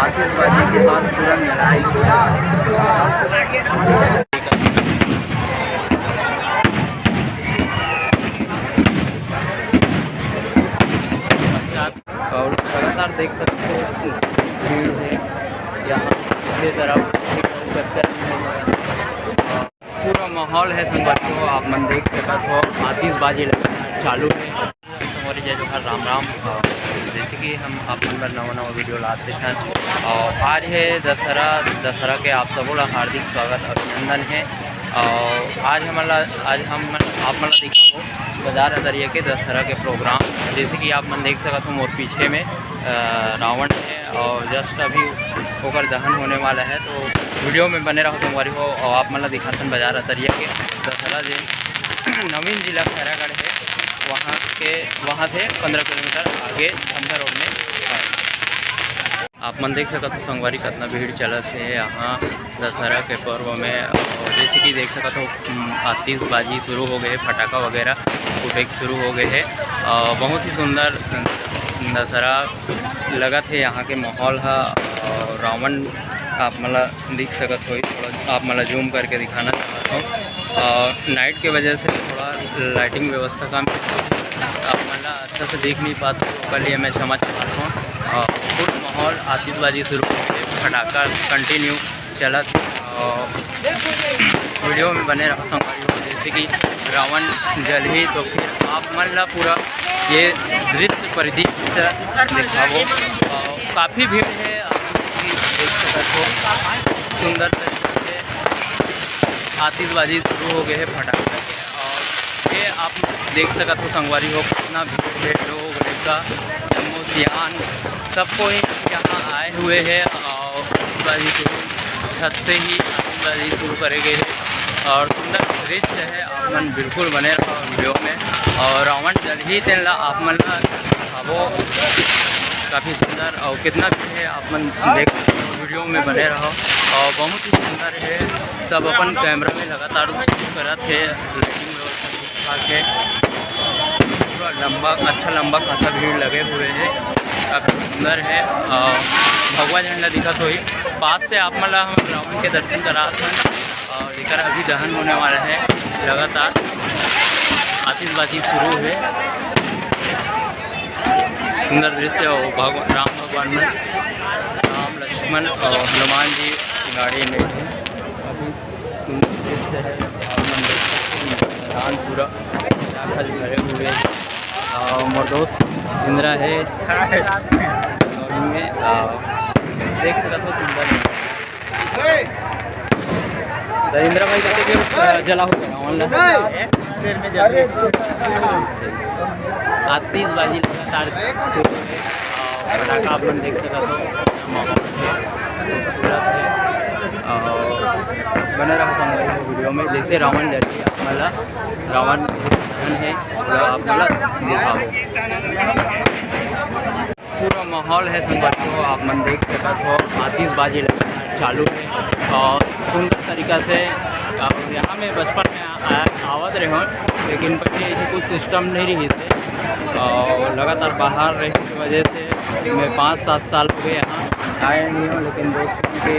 आतिशबाजी के बाद तुरंत लड़ाई। और लगातार देख सकते हो भीड़ है यहाँ दूसरी तरफ। पूरा माहौल है संगवारी हो, आप मन देख सकते हो। आतिशबाजी चालू है संगवारी जय जोहार राम राम। जैसे कि हम आप मन पर नवा वीडियो लाते हैं और आज है दशहरा के आप सबों का हार्दिक स्वागत अभिनंदन है। और आज हम आप मन दिखाओ बाजार अदरिया के दशहरा के प्रोग्राम। जैसे कि आप मन देख सकते हो मोर पीछे में रावण है और जस्ट अभी होकर दहन होने वाला है, तो वीडियो में बने रहो संगवारी हो। और आप मन दिखाते बाजार अदरिया के दशहरा जो नवीन जिला खैरागढ़ है वहाँ से 15 किलोमीटर आगे अंधा रोड में आप मन देख सकते हो संगवारी कितना भीड़ चलत है यहाँ दशहरा के पर्व में। और जैसे कि देख सकते हो आतिशबाजी शुरू हो गए, पटाखा वगैरह फुटेक शुरू हो गए है। बहुत ही सुंदर दशहरा लगत है यहाँ के माहौल है। और रावण आप मला दिख सकते हो, थोड़ा आप मला जूम करके दिखाना चाहता हूँ। नाइट के वजह से थोड़ा लाइटिंग व्यवस्था कम आप मला अच्छा से देख नहीं पाते, उसके लिए मैं क्षमा चाहता हूँ। फुल माहौल आतिशबाजी शुरू हो गई, पटाखा कंटिन्यू चलत। वीडियो में बने रहो संगवारी हो। जैसे कि रावण जल ही तो फिर आप मन ला पूरा ये दृश्य परिदृश्य दिखाओ। काफ़ी भीड़ है, देख सकते हो सुंदर तरीके से आतिशबाजी शुरू हो गए है पटाखे के। और ये आप देख सकते हो संगवारी हो कितना भीड़ है, लोग लड़का जम्मू सियान सब कोई यहाँ आए हुए हैं। और आतिशबाजी शुरू छत से ही आतिशबाजी शुरू करेंगे है और सुंदर दृश्य है। आप मन बिल्कुल बने रहो वीडियो में। और रावण जल ही तेल आप मन वो काफ़ी सुंदर और कितना भी है आप मन देख वीडियो में बने रहो। और बहुत ही सुंदर है, सब अपन कैमरा में लगातार शूट करत है। लाइटिंग व्यवस्था ठीक ठाक है, पूरा अच्छा लंबा खासा भीड़ लगे हुए हैं, काफ़ी सुंदर है। भगवा झंडा दिखा तो ही पास से आप मतलब हम रावण के दर्शन करा हैं। और लेकर अभी दहन होने वाला है, लगातार आतिशबाजी शुरू है। सुंदर दृश्य और राम भगवान में राम लक्ष्मण और हनुमान जी गाड़ी में है। अभी सुंदर दृश्य है, मैदान पूरा दाखिल भरे हुए। और मोर दोस्त इंदिरा है और इनमें देख सकते हो सुंदर इंदिरा भाई कहते कि जला हो गया ऑनलाइन आतिशबाजी लगातार शुरू है। पटाखा आप लोग देख सकते हो, माहौल है खूबसूरत है। और बने रहा संगवारी वीडियो में। जैसे रावण जैसे आप मला रावण है आप मला दिखाओ। पूरा माहौल है संगवारी हो, आप मन देख सकते हो। आतिशबाजी चालू है और सुंदर तरीक़ा से। यहाँ में बचपन में आवत रहे हो, लेकिन पहले ऐसे कुछ सिस्टम नहीं रही थे। और लगातार बाहर रहने की वजह से मैं 5-7 साल हो गए यहाँ आए नहीं हूँ, लेकिन दोस्तों के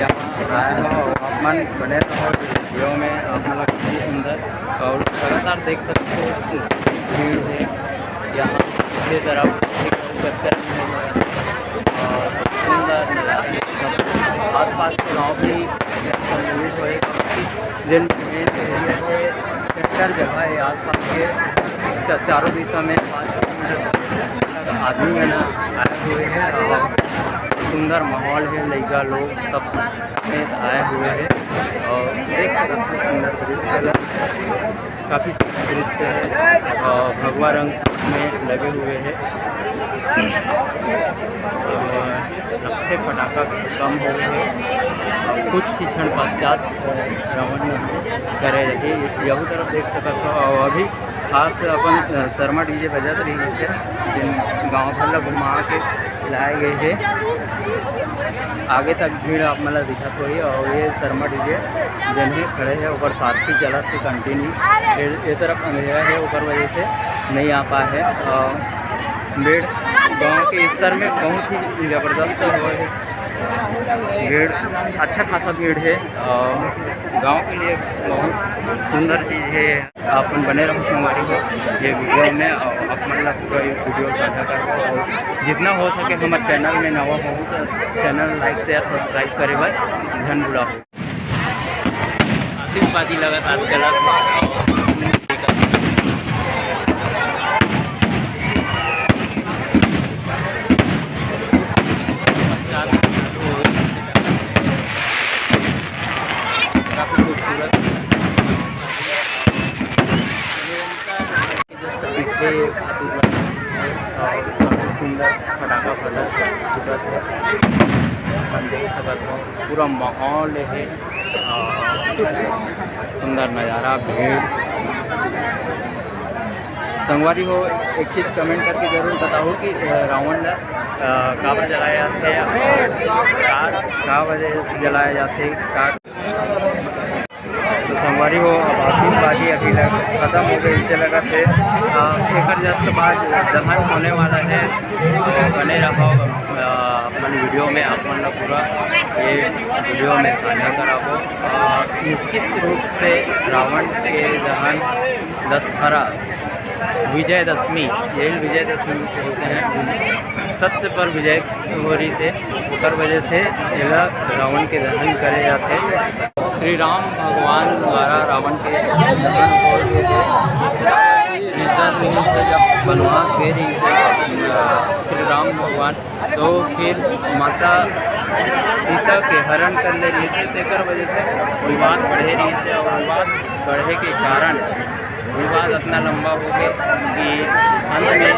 यहाँ आया हूँ। आप मन बने रहो वीडियो में, आप मतलब काफ़ी सुंदर और लगातार देख सकते हो भीड़ है यहाँ दूसरी तरफ। और सुंदर नज़ारे सब आसपास के गाँव भी यूज हो जिन मेन एरिया है, सेक्टर जगह है आसपास के चारों दिशा में 5 किलोमीटर तक आदमी है ना आए हुए हैं। और सुंदर माहौल है, लड़का लोग सब समेत आए हुए हैं। और देख सकते हैं सुंदर दृश्य, काफ़ी सुंदर दृश्य है। और भगवा रंग में लगे हुए हैं। रखे पटाखा कम हो गए हैं। कुछ ही क्षण पश्चात रावण करे रही यह तरफ देख सकते हो। और अभी खास अपन शर्मा डीजे बजत रही से जिन गाँव भर घुमा के लाए गए हैं। आगे तक भीड़ आप मतलब दिखत हुई। और ये शर्मा डीजे जन खड़े हैं ऊपर सारथी चलत है कंटिन्यू। ये तरफ अंधेरा है ऊपर वजह से नहीं आ पाए है। भीड़ गांव के स्तर में बहुत ही ज़बरदस्त है भीड़, अच्छा खासा भीड़ है। गांव के लिए बहुत सुंदर चीज़ है। अपन बने रहो संगवारी हो ये वीडियो में, और अपन पूरा वीडियो साझा करके और जितना हो सके हमारे चैनल में नवा हो तो चैनल लाइक शेयर सब्सक्राइब करे भाई धन बुला हो। आतिशबाजी लगातार चला काफ़ी खूबसूरत पिछले काफ़ी सुंदर फटाका फटा खूबसूरत है। हम देख सकते हो पूरा माहौल है, सुंदर नज़ारा, भीड़। संगवारी हो एक चीज़ कमेंट करके ज़रूर बताओ कि रावण काबर जलाया जाते और का वजह से जलाया जाते का। तो संगवारी हो अब आतिशबाजी अभी ख़त्म हो गई, इसे लगा थे एक जस्ट बाद दहन होने वाला है। बने रहो अपन वीडियो में, अपन पूरा ये वीडियो में साझा कराबो। निश्चित रूप से रावण के दहन दशहरा विजयदशमी, यही विजयदशमी बोलते हैं, सत्य पर विजय हो रही से कर वजह से यह रावण के दहन करे जाते। श्री राम भगवान द्वारा रावण के दहन हो रहे थे जब वनवास गए रही से श्री राम भगवान, तो फिर माता सीता के हरण कर ले रही से तेकर वजह से विवाद बढ़े रही से, और विवाद बढ़े के कारण विवाद इतना लंबा हो गया कि अंत में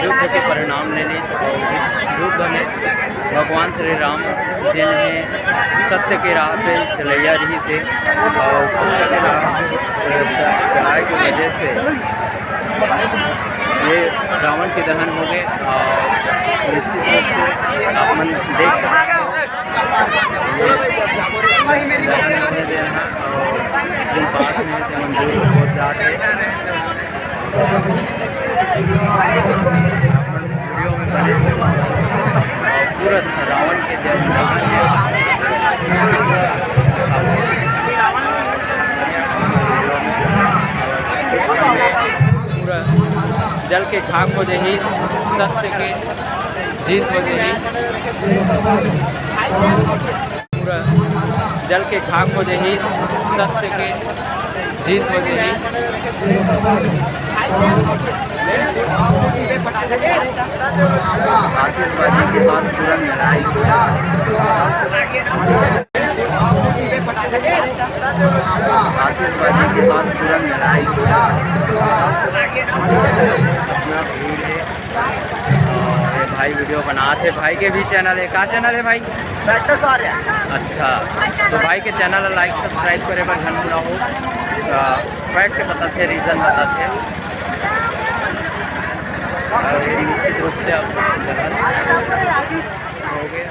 युद्ध के परिणाम ले नहीं सके। युद्ध में भगवान श्री राम जिन्हें सत्य के राह पे चलैया रही से और सत्य के राह चलाए की वजह से ये रावण के दहन हो गए। और निश्चित रूप से आप मन देख सकते हो दहन होने दे रहा, और जिन पास में थे मंदिर बहुत जाते वीडियो में बने पूरा रावण के दहन पूरा जल के खाक हो जाही, सत्य के जीत हो जाही, पूरा जल के खाक हो जाही, सत्य के जीत हो जाही। आतिशबाजी के बाद तुरंत लड़ाई, आतिशबाजी के बाद तुरंत लड़ाई। अपना भीड़ है, भाई वीडियो बनाते। भाई के भी चैनल है, कहाँ चैनल है भाई? अच्छा, तो भाई के चैनल लाइक सब्सक्राइब करे पर धन बुला हो। फैक्ट बताते, रीज़न बताते, और निश्चित रूप से आप हो गए।